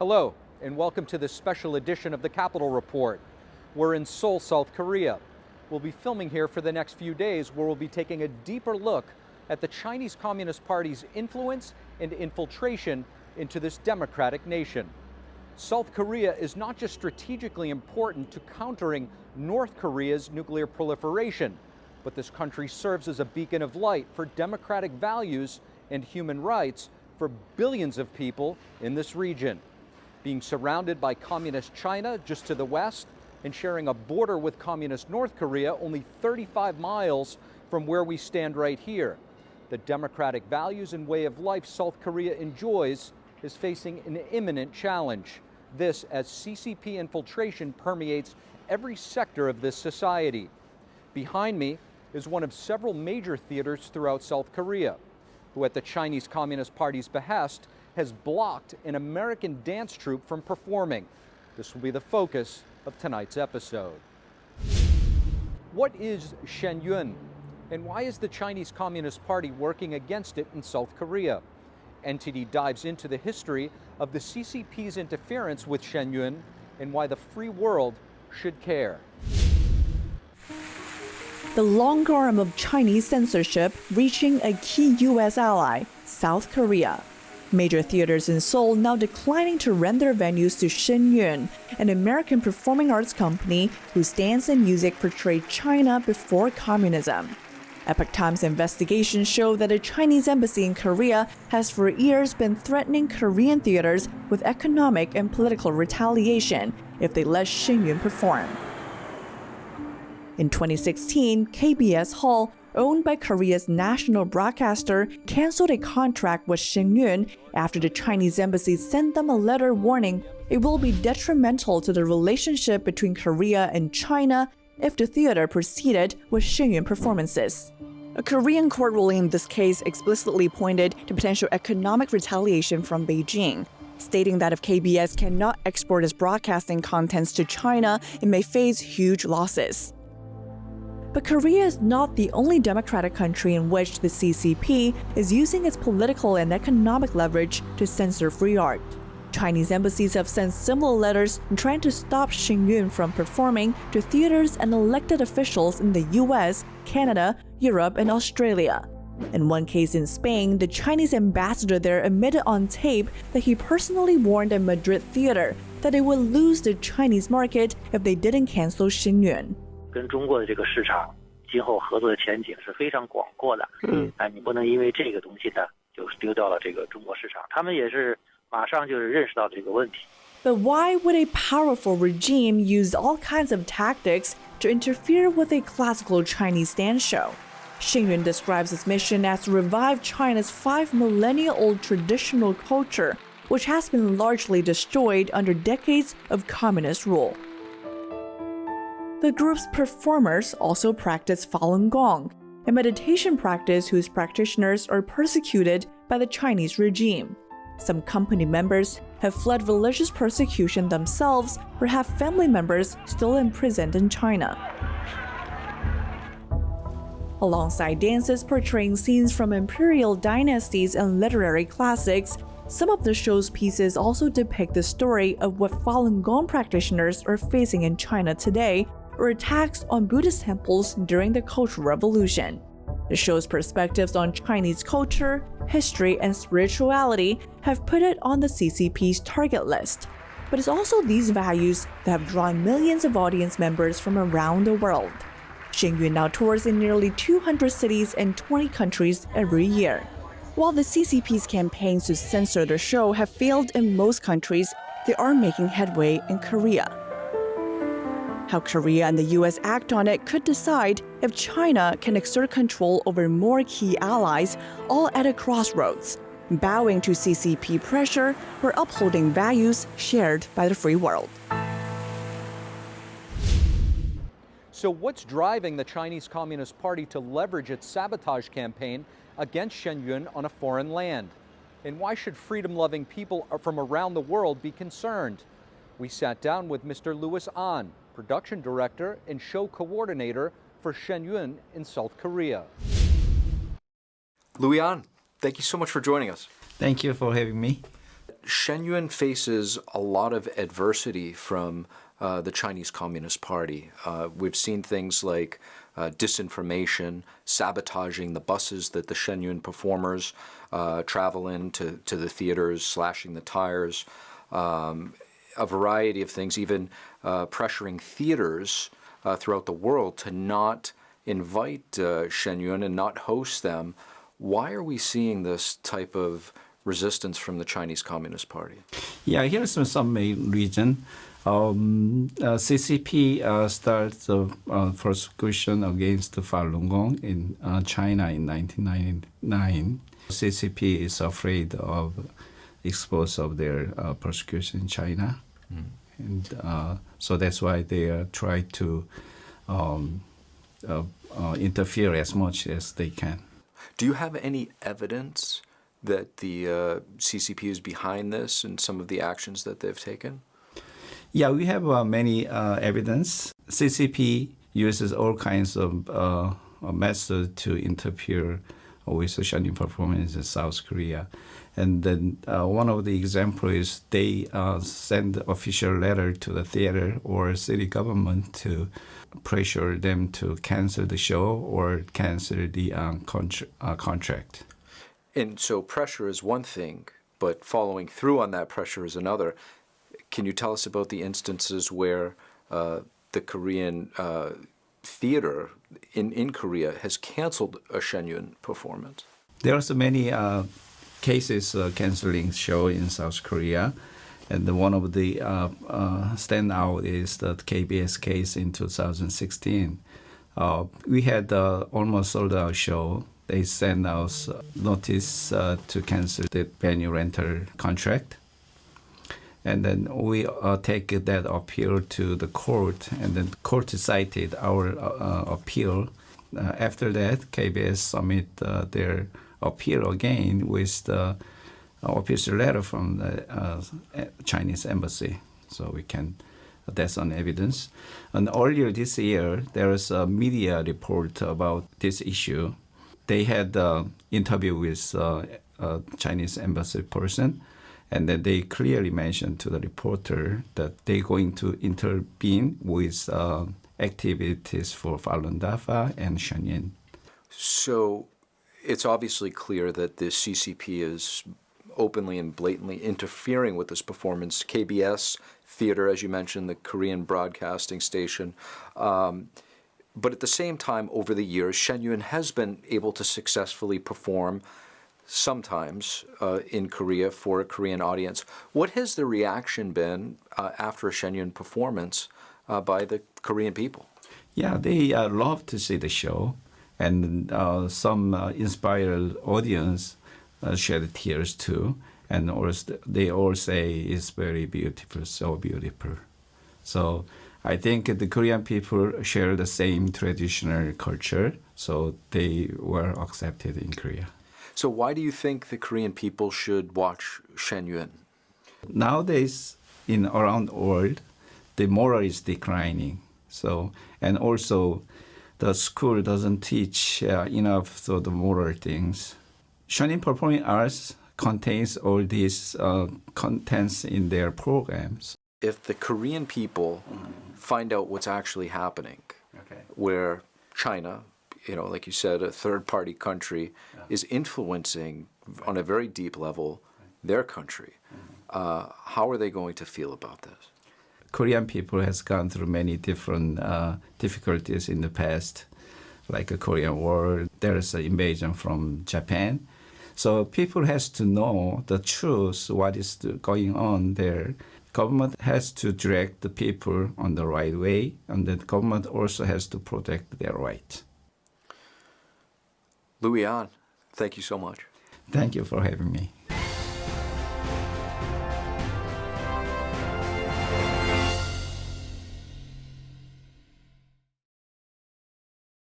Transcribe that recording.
Hello, and welcome to this special edition of the Capital Report. We're in Seoul, South Korea. We'll be filming here for the next few days, where we'll be taking a deeper look at the Chinese Communist Party's influence and infiltration into this democratic nation. South Korea is not just strategically important to countering North Korea's nuclear proliferation, but this country serves as a beacon of light for democratic values and human rights for billions of people in this region. Being surrounded by communist China just to the west and sharing a border with communist North Korea only 35 miles from where we stand right here, the democratic values and way of life South Korea enjoys is facing an imminent challenge. This as CCP infiltration permeates every sector of this society. Behind me is one of several major theaters throughout South Korea, who at the Chinese Communist Party's behest has blocked an American dance troupe from performing. This will be the focus of tonight's episode. What is Shenyun, and why is the Chinese Communist Party working against it in South Korea? NTD dives into the history of the CCP's interference with Shenyun and why the free world should care. The long arm of Chinese censorship reaching a key U.S. ally, South Korea. Major theaters in Seoul now declining to rent their venues to Shenyun, an American performing arts company whose dance and music portrayed China before communism. Epoch Times investigations show that a Chinese embassy in Korea has for years been threatening Korean theaters with economic and political retaliation if they let Shenyun perform. In 2016, KBS Hall, owned by Korea's national broadcaster, canceled a contract with Shenyun after the Chinese embassy sent them a letter warning it will be detrimental to the relationship between Korea and China if the theater proceeded with Shenyun performances. A Korean court ruling in this case explicitly pointed to potential economic retaliation from Beijing, stating that if KBS cannot export its broadcasting contents to China, it may face huge losses. But Korea is not the only democratic country in which the CCP is using its political and economic leverage to censor free art. Chinese embassies have sent similar letters trying to stop Shenyun from performing to theaters and elected officials in the US, Canada, Europe, and Australia. In one case in Spain, the Chinese ambassador there admitted on tape that he personally warned a Madrid theater that they would lose the Chinese market if they didn't cancel Shenyun. 跟中国的这个市场今后合作的前景是非常广阔的。你不能因为这个东西呢就丢掉了这个中国市场。他们也是马上就是认识到这个问题。But why would a powerful regime use all kinds of tactics to interfere with a classical Chinese dance show? Shenyun describes its mission as to revive China's 5-millennia-old traditional culture, which has been largely destroyed under decades of communist rule. The group's performers also practice Falun Gong, a meditation practice whose practitioners are persecuted by the Chinese regime. Some company members have fled religious persecution themselves or have family members still imprisoned in China. Alongside dances portraying scenes from imperial dynasties and literary classics, some of the show's pieces also depict the story of what Falun Gong practitioners are facing in China today, or attacks on Buddhist temples during the Cultural Revolution. The show's perspectives on Chinese culture, history, and spirituality have put it on the CCP's target list. But it's also these values that have drawn millions of audience members from around the world. Shenyun now tours in nearly 200 cities and 20 countries every year. While the CCP's campaigns to censor the show have failed in most countries, they are making headway in Korea. How Korea and the US act on it could decide if China can exert control over more key allies, all at a crossroads, bowing to CCP pressure or upholding values shared by the free world. So what's driving the Chinese Communist Party to leverage its sabotage campaign against Shenyun on a foreign land? And why should freedom-loving people from around the world be concerned? We sat down with Mr. Louis An, production director and show coordinator for Shenyun in South Korea. Louis An, thank you so much for joining us. Thank you for having me. Shenyun faces a lot of adversity from the Chinese Communist Party. We've seen things like disinformation, sabotaging the buses that the Shenyun performers travel in to the theaters, slashing the tires, a variety of things, even pressuring theaters throughout the world to not invite Shenyun and not host them. Why are we seeing this type of resistance from the Chinese Communist Party? Yeah, here's some main reason. CCP started the persecution against Falun Gong in China in 1999. CCP is afraid of expose of their persecution in China, and so that's why they try to interfere as much as they can. Do you have any evidence that the CCP is behind this and some of the actions that they've taken? Yeah, we have many evidence. CCP uses all kinds of methods to interfere with the Shenyun performance in South Korea. And then one of the examples is they send official letter to the theater or city government to pressure them to cancel the show or cancel the contract. And so pressure is one thing, but following through on that pressure is another. Can you tell us about the instances where the Korean theater in Korea has canceled a Shenyun performance? There are so many cases canceling show in South Korea, and one of the standout is the KBS case in 2016. We had almost sold out show. They sent us notice to cancel the venue rental contract. And then we take that appeal to the court, and then the court cited our appeal. After that, KBS submit their appeal again with the official letter from the Chinese embassy. So we can, that's on evidence. And earlier this year, there was a media report about this issue. They had an interview with a Chinese embassy person, and then they clearly mentioned to the reporter that they're going to intervene with activities for Falun Dafa and Shenyun. So it's obviously clear that the CCP is openly and blatantly interfering with this performance. KBS Theater, as you mentioned, the Korean broadcasting station. But at the same time, over the years, Shenyun has been able to successfully perform sometimes in Korea for a Korean audience. What has the reaction been after a Shenyun performance by the Korean people? Yeah, they love to see the show, and some inspired audience shed tears too, and also they all say it's very beautiful, so beautiful. So I think the Korean people share the same traditional culture, so they were accepted in Korea. So why do you think the Korean people should watch Shenyun? Nowadays, in around the world, the moral is declining. So, and also, the school doesn't teach enough so the moral things. Shenyun Performing Arts contains all these contents in their programs. If the Korean people find out what's actually happening, where China, like you said, a third-party country, is influencing on a very deep level their country, how are they going to feel about this? Korean people has gone through many different difficulties in the past, like a Korean War. There is an invasion from Japan. So people has to know the truth, what is going on there. Government has to direct the people on the right way, and the government also has to protect their rights. Louis An, thank you so much. Thank you for having me.